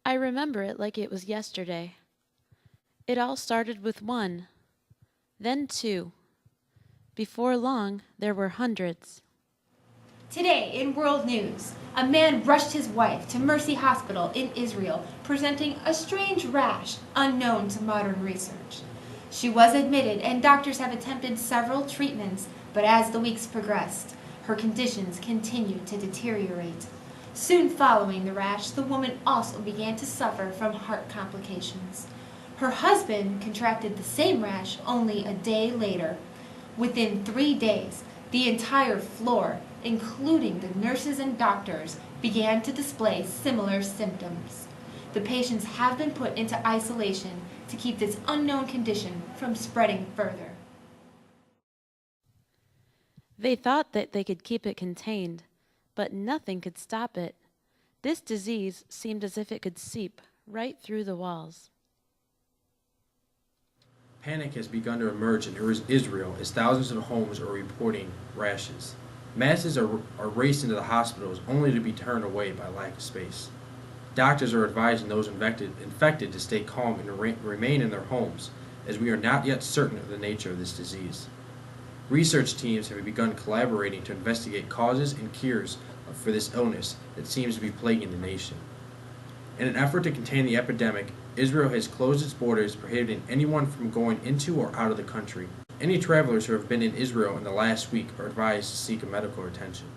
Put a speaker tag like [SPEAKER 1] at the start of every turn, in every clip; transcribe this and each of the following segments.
[SPEAKER 1] I remember it like it was yesterday. It all started with one, then two. Before long, there were hundreds.
[SPEAKER 2] Today in world news, a man rushed his wife to Mercy Hospital in Israel, presenting a strange rash unknown to modern research. She was admitted and doctors have attempted several treatments, but as the weeks progressed, her conditions continued to deteriorate. Soon following the rash, the woman also began to suffer from heart complications. Her husband contracted the same rash only a day later. Within 3 days, the entire floor, including the nurses and doctors, began to display similar symptoms. The patients have been put into isolation to keep this unknown condition from spreading further.
[SPEAKER 1] They thought that they could keep it contained, but nothing could stop it. This disease seemed as if it could seep right through the walls.
[SPEAKER 3] Panic has begun to emerge in Israel as thousands of homes are reporting rashes. Masses are racing to the hospitals only to be turned away by lack of space. Doctors are advising those infected to stay calm and remain in their homes, as we are not yet certain of the nature of this disease. Research teams have begun collaborating to investigate causes and cures for this illness that seems to be plaguing the nation. In an effort to contain the epidemic, Israel has closed its borders, prohibiting anyone from going into or out of the country. Any travelers who have been in Israel in the last week are advised to seek medical attention.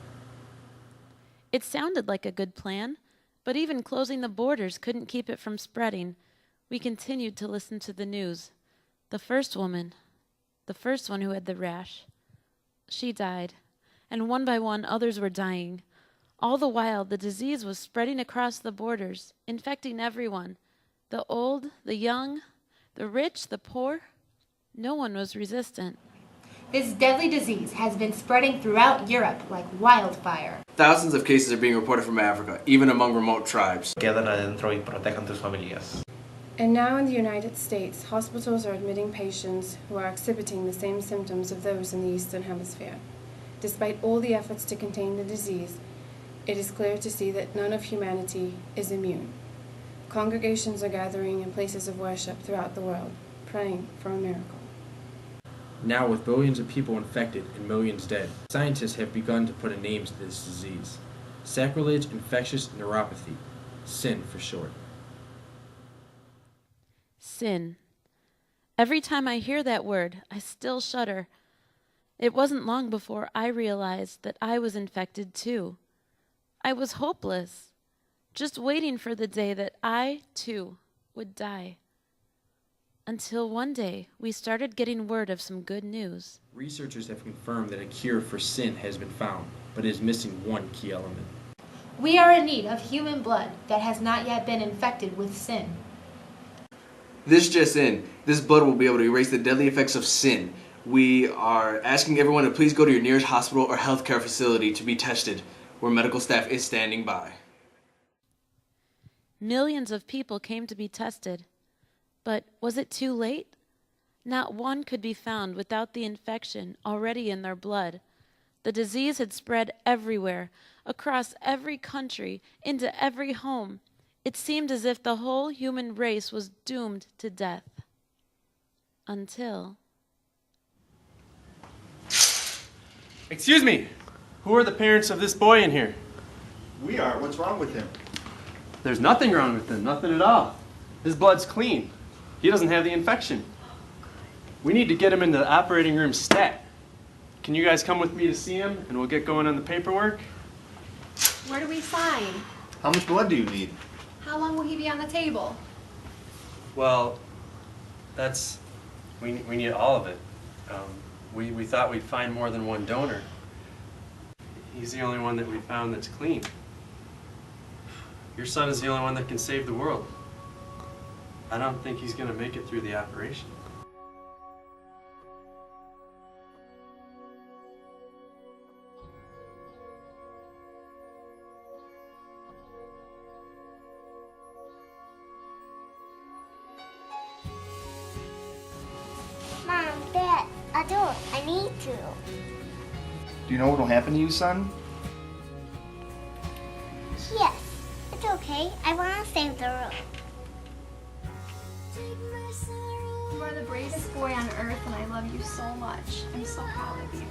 [SPEAKER 1] It sounded like a good plan, but even closing the borders couldn't keep it from spreading. We continued to listen to the news. The first one who had the rash, she died, and one by one others were dying. All the while, the disease was spreading across the borders, infecting everyone. The old, the young, the rich, the poor. No one was resistant.
[SPEAKER 2] This deadly disease has been spreading throughout Europe like wildfire.
[SPEAKER 4] Thousands of cases are being reported from Africa, even among remote tribes.
[SPEAKER 5] Quedan adentro y protejan tus familias.
[SPEAKER 6] And now in the United States, hospitals are admitting patients who are exhibiting the same symptoms of those in the Eastern Hemisphere. Despite all the efforts to contain the disease, it is clear to see that none of humanity is immune. Congregations are gathering in places of worship throughout the world, praying for a miracle.
[SPEAKER 3] Now, with billions of people infected and millions dead, scientists have begun to put a name to this disease. Sacrilege infectious neuropathy, SIN for short.
[SPEAKER 1] Sin. Every time I hear that word, I still shudder. It wasn't long before I realized that I was infected too. I was hopeless, just waiting for the day that I, too, would die. Until one day, we started getting word of some good news.
[SPEAKER 3] Researchers have confirmed that a cure for SIN has been found, but it is missing one key element.
[SPEAKER 2] We are in need of human blood that has not yet been infected with sin.
[SPEAKER 4] This just in, this blood will be able to erase the deadly effects of sin. We are asking everyone to please go to your nearest hospital or healthcare facility to be tested, where medical staff is standing by.
[SPEAKER 1] Millions of people came to be tested. But was it too late? Not one could be found without the infection already in their blood. The disease had spread everywhere, across every country, into every home. It seemed as if the whole human race was doomed to death. Until...
[SPEAKER 7] Excuse me, who are the parents of this boy in here?
[SPEAKER 8] We are. What's wrong with him?
[SPEAKER 7] There's nothing wrong with him, nothing at all. His blood's clean. He doesn't have the infection. We need to get him into the operating room stat. Can you guys come with me to see him and we'll get going on the paperwork?
[SPEAKER 9] Where do we sign?
[SPEAKER 8] How much blood do you need?
[SPEAKER 9] How long will he be on the table?
[SPEAKER 7] Well, we need all of it. We thought we'd find more than one donor. He's the only one that we found that's clean. Your son is the only one that can save the world. I don't think he's going to make it through the operation.
[SPEAKER 10] Mom, Dad, I don't. I need to.
[SPEAKER 8] Do you know what will happen to you, son?
[SPEAKER 10] Yes, it's It's okay. I want to save the world.
[SPEAKER 9] You are the bravest boy on earth, and I love you so much. I'm so proud of you.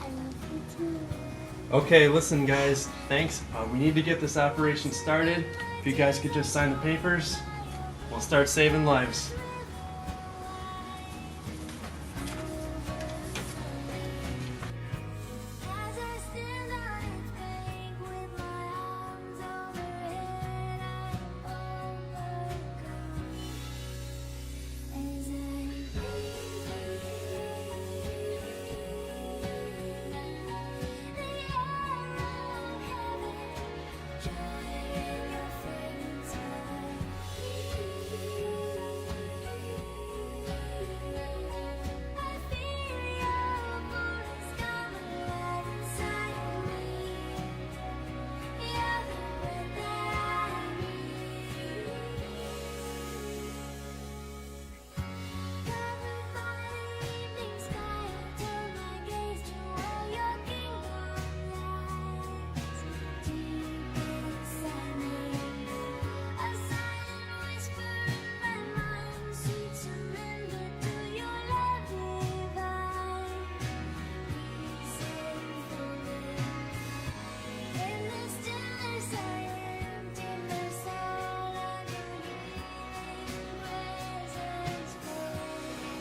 [SPEAKER 10] I love you too.
[SPEAKER 7] Okay, listen, guys. Thanks. We need to get this operation started. If you guys could just sign the papers, we'll start saving lives.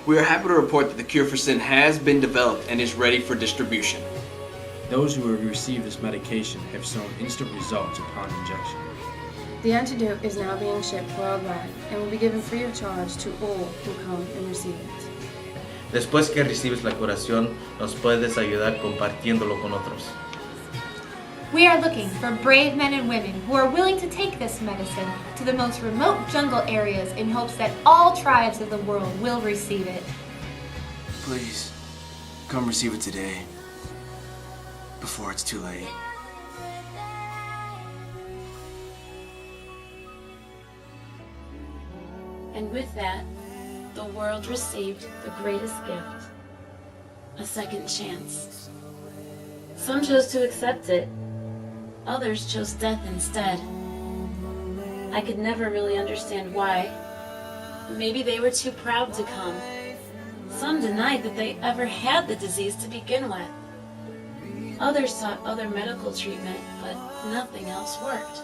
[SPEAKER 4] We are happy to report that the cure for sin has been developed and is ready for distribution.
[SPEAKER 3] Those who have received this medication have shown instant results upon injection.
[SPEAKER 6] The antidote is now being shipped worldwide and will be given free of charge to all who come and receive it.
[SPEAKER 5] Después que recibes la curación, nos puedes ayudar compartiéndolo con otros.
[SPEAKER 2] We are looking for brave men and women who are willing to take this medicine to the most remote jungle areas in hopes that all tribes of the world will receive it.
[SPEAKER 4] Please, come receive it today, before it's too late.
[SPEAKER 1] And with that, the world received the greatest gift, a second chance. Some chose to accept it. Others chose death instead. I could never really understand why. Maybe they were too proud to come. Some denied that they ever had the disease to begin with. Others sought other medical treatment, but nothing else worked.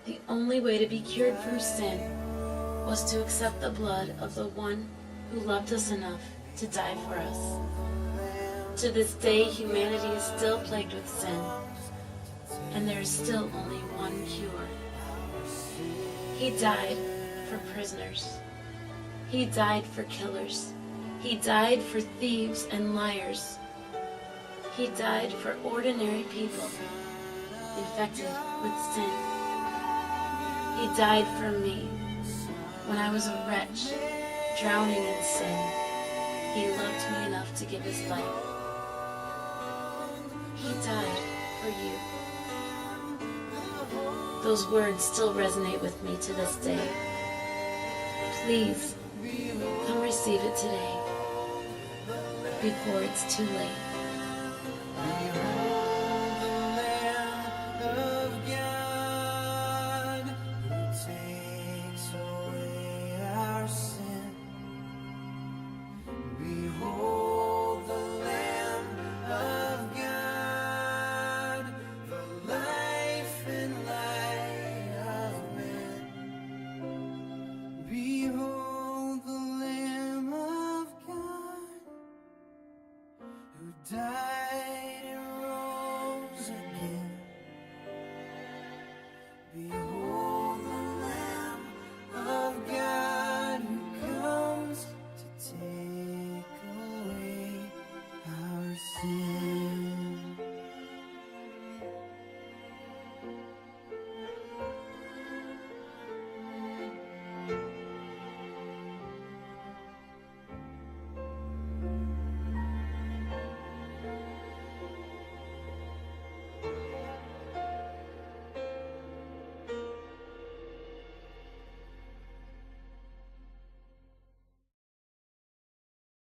[SPEAKER 1] The only way to be cured from sin was to accept the blood of the one who loved us enough to die for us. To this day, humanity is still plagued with sin. And there is still only one cure. He died for prisoners. He died for killers. He died for thieves and liars. He died for ordinary people infected with sin. He died for me when I was a wretch, drowning in sin. He loved me enough to give his life. He died for you. Those words still resonate with me to this day. Please, come receive it today, before it's too late.